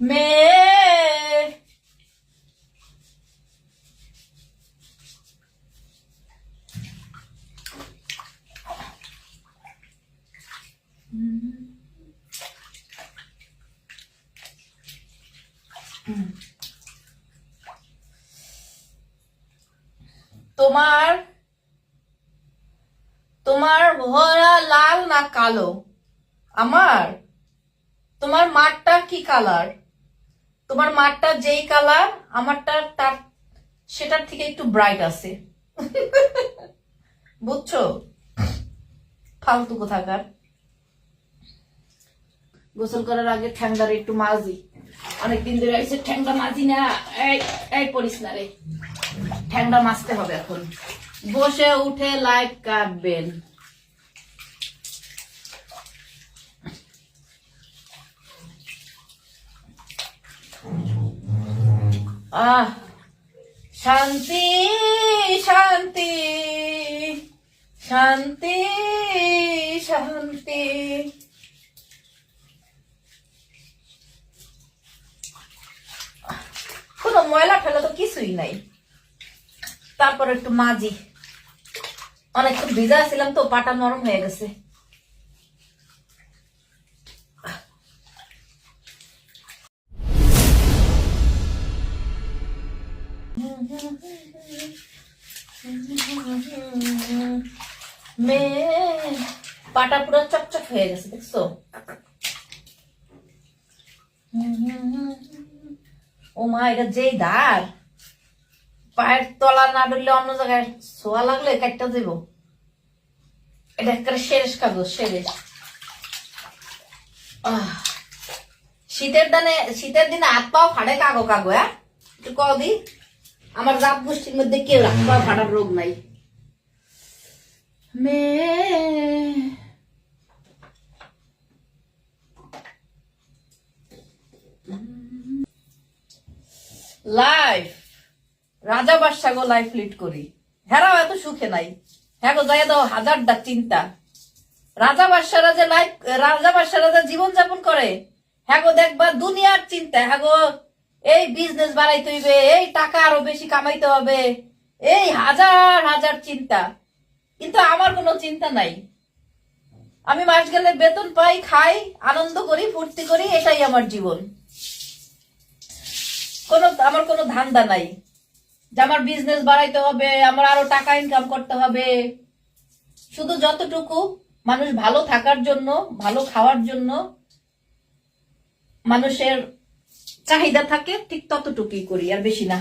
মেয়ে তোমার তোমার ভরা লাল না কালো? আমার তোমার মাঠটা কি কালার? তোমার মাঠটা যেই কালার আমারটা তার সেটার থেকে একটু ব্রাইট আছে। বুঝছো? ফালতু কোথাকার। গোসল করার আগে ঠ্যাংদারে একটু মাজি। অনেকদিন ধরে এসে ঠ্যাংটা মাজি না। এই পড়িস না রে, ঠ্যাংটা মাজতে হবে এখন। বসে উঠে লাইভ কাটবেন। শান্তি শান্তি শান্তি শান্তি। কোনো ময়লা ফেলা তো কিছুই নাই। তারপর একটু মাজি। অনেকক্ষণ ভিজা ছিলাম তো, পাটা নরম হয়ে গেছে। পাটা পুরো চকচক হয়ে গেছে, দেখছো? ও মা, এটা যেই ধার, পায়ের তলা না ধরলে অন্য জায়গায় ছোঁয়া লাগলে কাটটা দেব। এটা একটা শেরেশ কাগজ, শেরেশ। শীতের দিনে হাত পাও ফাড়ে কাগো কাগো। হ্যাঁ, একটু কদি। আমার জাত গোষ্ঠীর মধ্যে কেউ হাত পা ফাটার রোগ নাই। লাইফ রাজা বাদশাহ গো, লাইফ লিড করি। হেরাও এত সুখে নাই। হ্যাঁ গো, যাই দাও হাজারটা চিন্তা। রাজা বাদশারা যে জীবন যাপন করে, হ্যাঁ গো দেখবা দুনিয়ার চিন্তা। হ্যাঁ গো, এই বিজনেস বাড়াইতে হইবে, এই টাকা আরো বেশি কামাইতে হবে, এই হাজার হাজার চিন্তা। কিন্তু আমার কোনো চিন্তা নাই। আমি মাস গেলে বেতন পাই, খাই, আনন্দ করি, ফুর্তি করি, এটাই আমার জীবন। আমার কোনো ধান্দা নাই যে আমার বিজনেস বাড়াইতে হবে, আমার আরো টাকা ইনকাম করতে হবে। শুধু যতটুকু মানুষ ভালো থাকার জন্য, ভালো খাওয়ার জন্য মানুষের চাহিদা থাকে, ঠিক ততটুকুই করি, আর বেশি না।